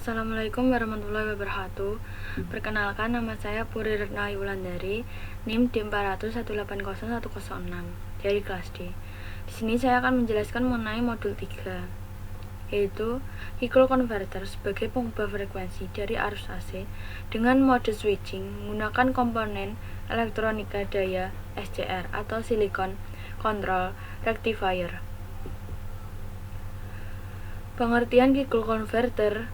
Assalamualaikum warahmatullahi wabarakatuh. Perkenalkan, nama saya Puri Retna Wulandari, NIM D401801006 dari kelas D. Di sini saya akan menjelaskan mengenai modul 3, yaitu cycle converter sebagai pengubah frekuensi dari arus AC dengan mode switching menggunakan komponen elektronika daya SCR atau silicon control rectifier. Pengertian cycle converter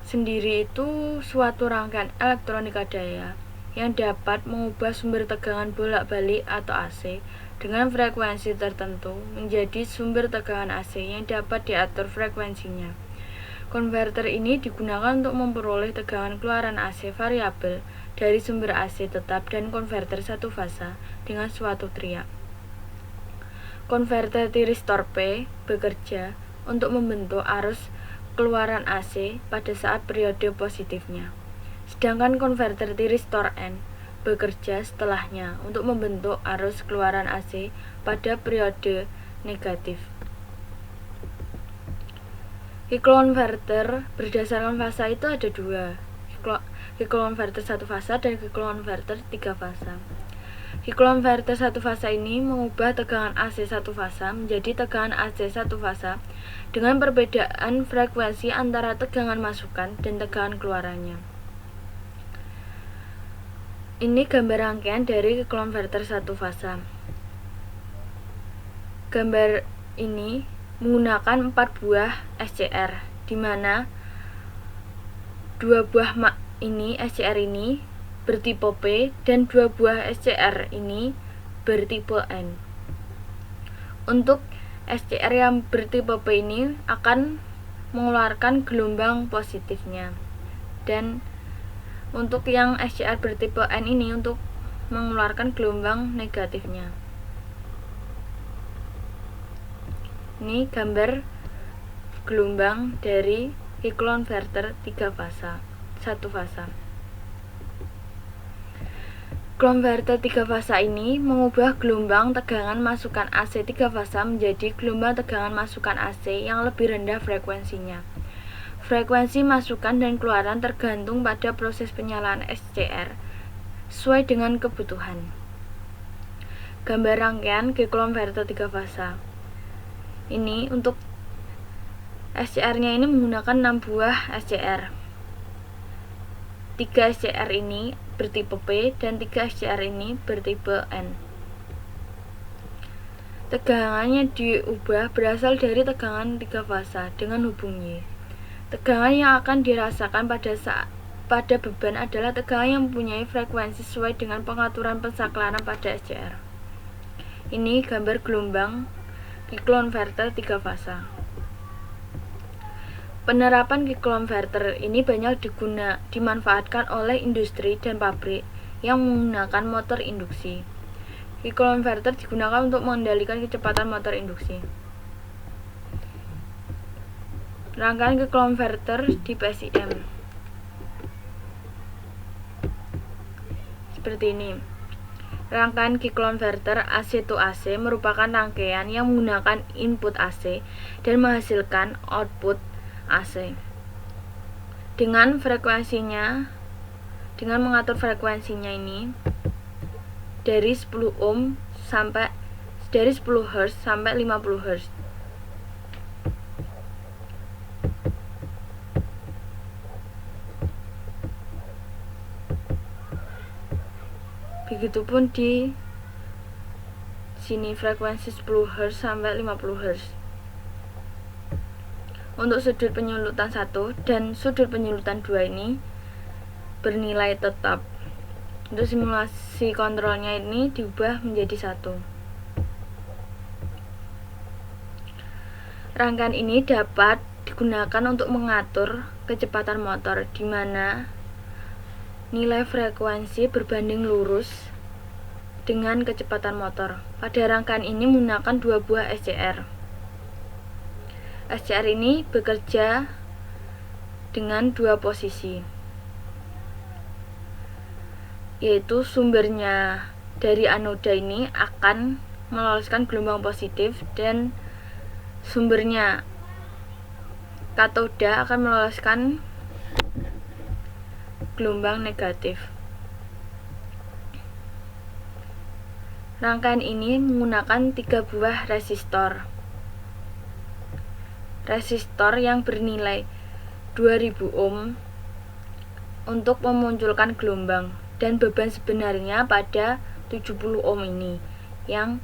sendiri itu suatu rangkaian elektronika daya yang dapat mengubah sumber tegangan bolak-balik atau AC dengan frekuensi tertentu menjadi sumber tegangan AC yang dapat diatur frekuensinya. Konverter ini digunakan untuk memperoleh tegangan keluaran AC variabel dari sumber AC tetap dan konverter satu fasa dengan suatu triak. Konverter tiristor P bekerja untuk membentuk arus keluaran AC pada saat periode positifnya. Sedangkan konverter tiristor N bekerja setelahnya untuk membentuk arus keluaran AC pada periode negatif. Cycle converter berdasarkan fasa itu ada dua, cycle converter satu fasa dan cycle converter tiga fasa. Cycle converter satu fasa ini mengubah tegangan AC satu fasa menjadi tegangan AC satu fasa dengan perbedaan frekuensi antara tegangan masukan dan tegangan keluarannya. Ini gambar rangkaian dari cycle converter satu fasa. Gambar ini menggunakan 4 buah SCR, di mana 2 buah SCR ini bertipe P dan 2 buah SCR ini bertipe N. Untuk SCR yang bertipe P ini akan mengeluarkan gelombang positifnya, dan untuk yang SCR bertipe N ini untuk mengeluarkan gelombang negatifnya. Ini gambar gelombang dari cycle converter 3 fasa, 1 fasa. Konverter 3 fasa ini mengubah gelombang tegangan masukan AC 3 fasa menjadi gelombang tegangan masukan AC yang lebih rendah frekuensinya. Frekuensi masukan dan keluaran tergantung pada proses penyalaan SCR sesuai dengan kebutuhan. Gambar rangkaian cycle converter 3 fasa. Ini untuk SCR-nya ini menggunakan 6 buah SCR. 3 SCR ini bertipe P dan 3 SCR ini bertipe N. Tegangannya diubah berasal dari tegangan 3 fasa dengan hubung Y. Tegangan yang akan dirasakan pada beban adalah tegangan yang mempunyai frekuensi sesuai dengan pengaturan pensaklaran pada SCR. Ini gambar gelombang cycle converter 3 fasa. Penerapan cycle converter ini banyak dimanfaatkan oleh industri dan pabrik yang menggunakan motor induksi. Cycle converter digunakan untuk mengendalikan kecepatan motor induksi. Rangkaian cycle converter di PSIM seperti ini. Rangkaian cycle converter AC to AC merupakan rangkaian yang menggunakan input AC dan menghasilkan output AC dengan mengatur frekuensinya ini dari 10 ohm sampai 10 Hz sampai 50 Hz. Begitupun di sini frekuensi 10 Hz sampai 50 Hz. Untuk sudut penyulutan 1 dan sudut penyulutan 2 ini bernilai tetap. Untuk simulasi kontrolnya ini diubah menjadi 1. Rangkaian ini dapat digunakan untuk mengatur kecepatan motor, di mana nilai frekuensi berbanding lurus dengan kecepatan motor. Pada rangkaian ini menggunakan 2 buah SCR. SCR ini bekerja dengan 2 posisi, yaitu sumbernya dari anoda ini akan meloloskan gelombang positif dan sumbernya katoda akan meloloskan gelombang negatif. Rangkaian ini menggunakan 3 buah resistor. Resistor yang bernilai 2000 ohm untuk memunculkan gelombang, dan beban sebenarnya pada 70 ohm ini yang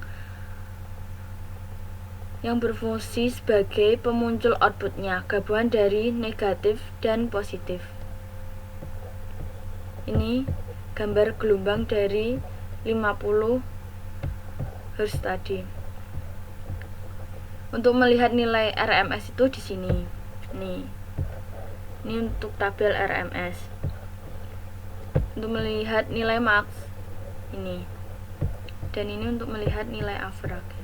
berfungsi sebagai pemuncul outputnya, gabungan dari negatif dan positif. Ini gambar gelombang dari 50 Hz tadi. Untuk melihat nilai RMS itu di sini. Nih. Ini untuk tabel RMS. Untuk melihat nilai max ini. Dan ini untuk melihat nilai average.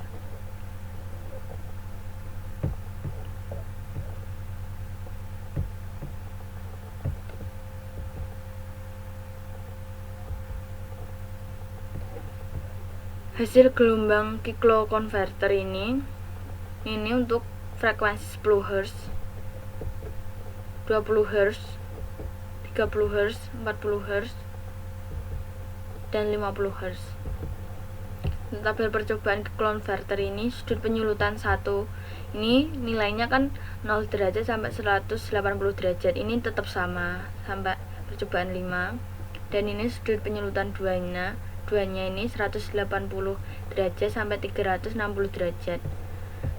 Hasil gelombang kiklokonverter ini untuk frekuensi 10 Hz, 20 Hz, 30 Hz, 40 Hz, dan 50 Hz. Untuk tabel percobaan konverter ini, sudut penyulutan 1 ini nilainya kan 0 derajat sampai 180 derajat. Ini tetap sama sampai percobaan 5. Dan ini sudut penyulutan 2-nya ini 180 derajat sampai 360 derajat.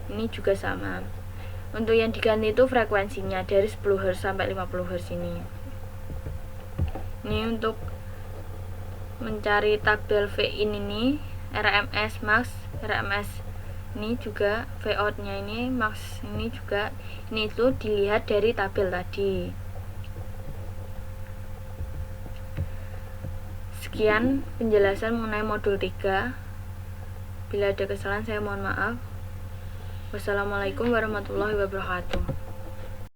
Ini juga sama. Untuk yang diganti itu frekuensinya dari 10 Hz sampai 50 Hz ini. Ini untuk mencari tabel V-in ini, RMS max, RMS ini juga V-out-nya ini max, ini juga, ini itu dilihat dari tabel tadi. Sekian penjelasan mengenai modul 3. Bila ada kesalahan saya mohon maaf. Wassalamualaikum warahmatullahi wabarakatuh.